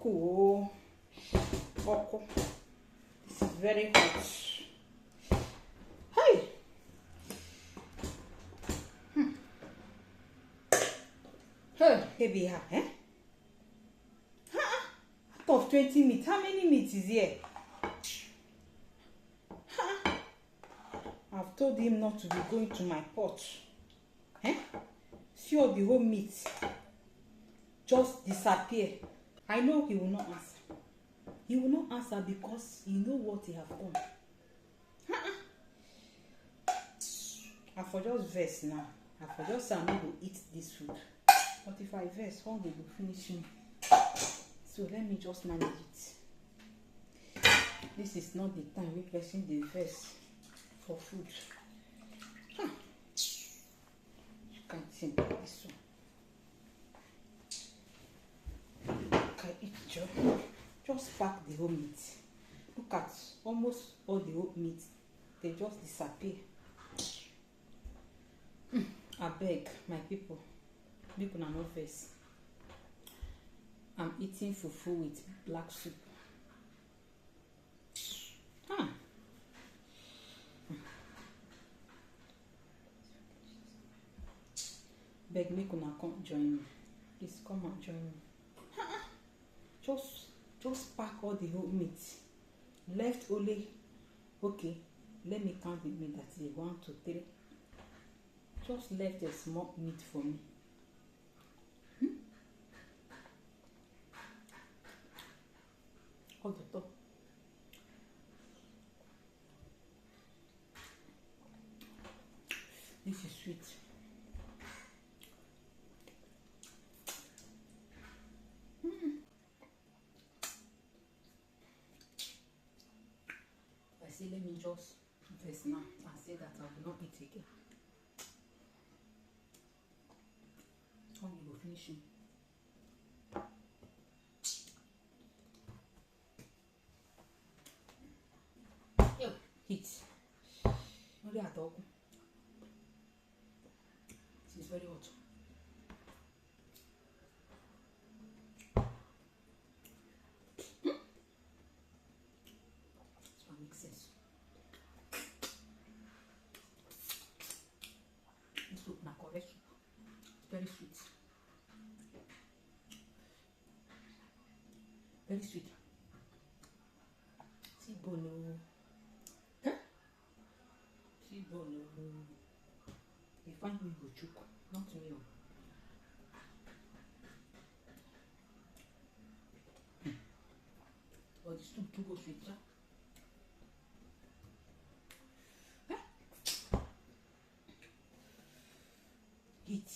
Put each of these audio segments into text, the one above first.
cool. Boko. This is very hot. Hey. Hey, baby, eh? Out of 20 meat, how many meat is here? I've told him not to be going to my pot. Eh? See all the whole meat just disappear. I know he will not answer. He will not answer because he know what he have done. I for just vex now. I for just say I'm going to eat this food. But if I vex, hunger will finish me. So let me just manage it. This is not the time we person the vex for food. You can't think about this one. Okay, eat just pack the whole meat. Look at almost all the whole meat. They just disappear. I beg my people, people are not vex. I'm eating fufu with black soup. Beg make una come join me. Please come and join me. Just pack all the whole meat. Left only, okay, let me count the meat. That is 1, 2, 3. Just left a small meat for me. All the top. This is sweet. I say let me just invest now and say that I will not eat again. How you go finish it? Yo, heat. Only at all. This is very hot. This one makes sense. This soup na correct soup. It's very sweet. Very sweet. See bono. See bono. You find who you go choke, not me. Or the soup too go sweet, yeah? Heat.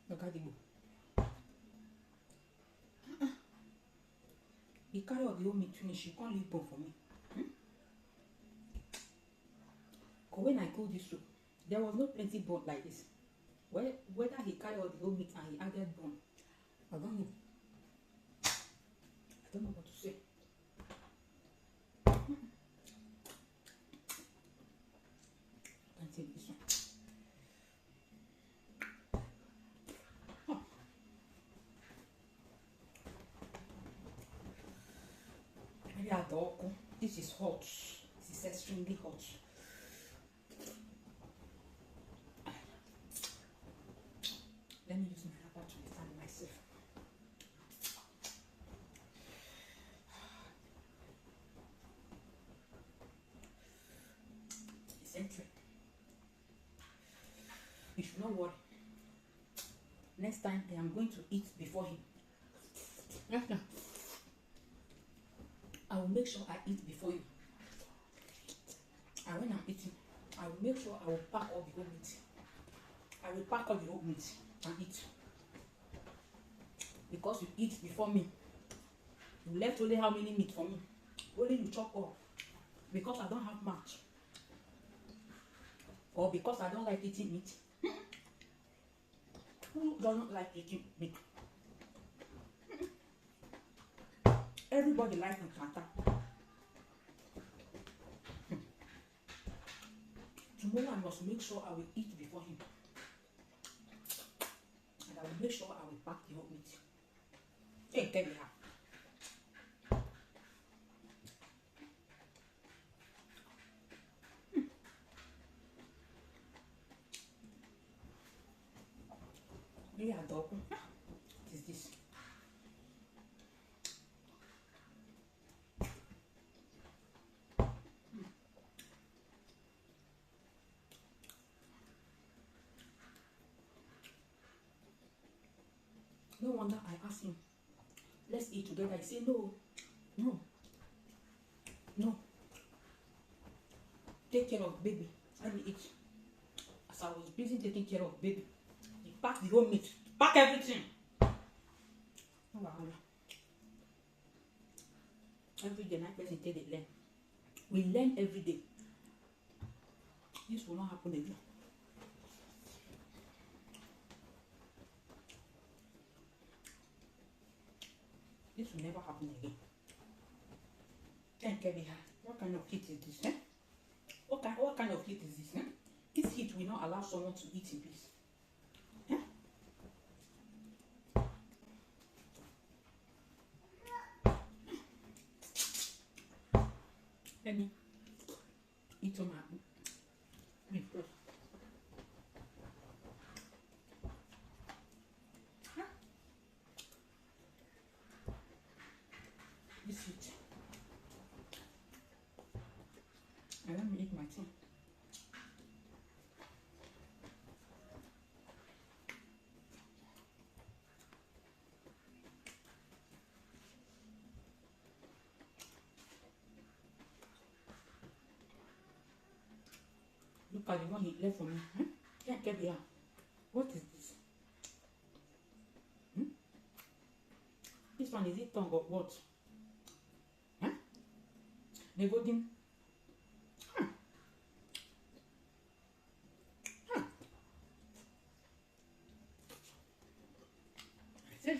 Look at the book. He carry all the whole meat finish. He can't leave bone for me. Because when I cook this soup, there was no plenty bone like this. Whether he carry all the whole meat and he added bone, I don't know. I don't know what to say. I can take this one. This is hot. This is extremely hot. Let me use my wrapper to fan myself. It's empty. You should not worry. Next time I am going to eat before him. Next time I will make sure I eat before you. And when I'm eating, I will make sure I will pack all the whole meat. I will pack all the whole meat and eat. Because you eat before me. You left only how many meat for me? Only you chop all. Because I don't have much. Or because I don't like eating meat. Who doesn't like eating meat? Everybody likes encanta. know I must make sure I will eat before him. And I will make sure I will pack the whole meat. Hey, tell me how. Really adorable. What is this? No wonder I asked him, let's eat together. He said, no, no, no. Take care of baby. Let me eat. As I was busy taking care of baby, he packed the whole meat. Pack everything. No wahala. Every day, night person take it learn. We learn every day. This will not happen again. This will never happen again. Thank you. What kind of heat is this? Eh? What kind of heat is this? Eh? This heat will not allow someone to eat in peace. Eh? Let me eat on my meat first. This heat. And let me eat my tea. Look at the one he left for me. Can't get here. What is this? This one, is it tongue or what? Huh? The golden. I said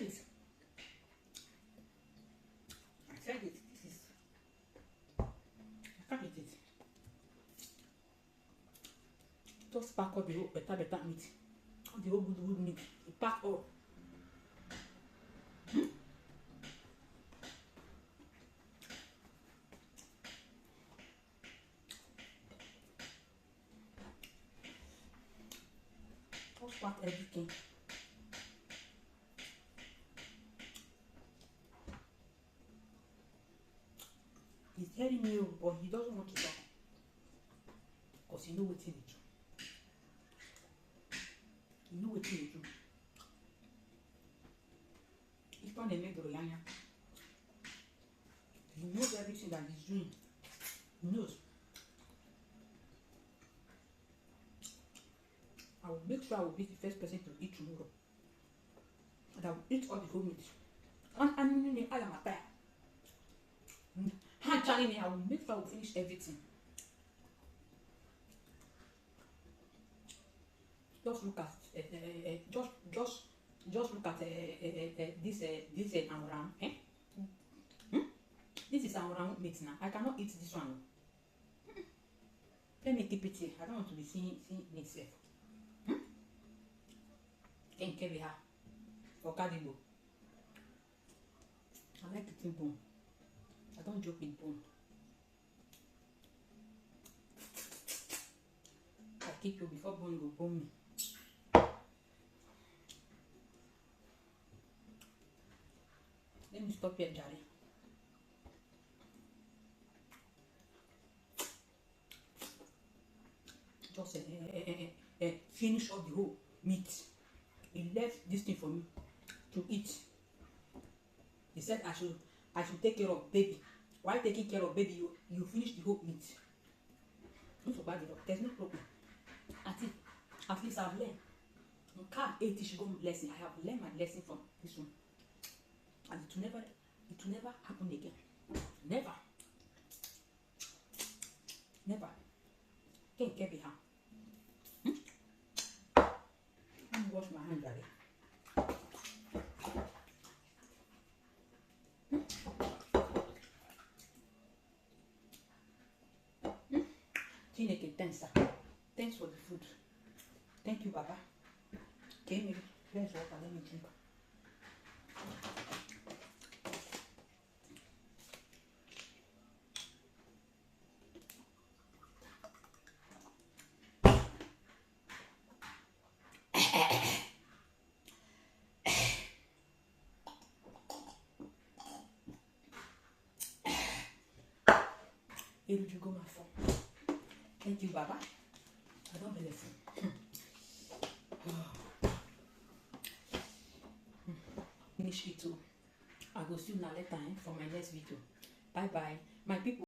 it. This is. I can't eat it. Just pack up the whole better meat. The whole good meat. You pack up. Just pack everything. He's hearing me, but he doesn't want to talk. Because he knows what he needs. You know what he do. If one make the Royanya, he knows everything that he's doing. He knows. I will make sure I will be the first person to eat tomorrow. And I will eat all the whole meat. And I am a tired. I will make sure I will finish everything. Just look at just look at this around. Eh? This is around meat now. I cannot eat this one. Let me keep it here. I don't want to be seeing myself. Thank you, for Kadibo. I like eating bone. I don't joke with bone. I keep you before bone will bone me. Let me stop here, Daddy. Just finish up the whole meat. He left this thing for me to eat. He said I should take care of baby. While taking care of baby, you finish the whole meat. Don't so bad enough. There's no problem. At least I've learned. You can't eat should go lesson. I have learned my lesson from this one. And it will never happen again. Never. Can't get behind. Let me wash my hand, Daddy. Chineke, thanks, sir. Thank Thanks for the food. Thank you, Baba. Okay, maybe there's water. Let me drink. Here you go, my phone. Thank you, Baba. I don't believe you. Finish it too. I will see you now later for my next video. Bye bye, my people.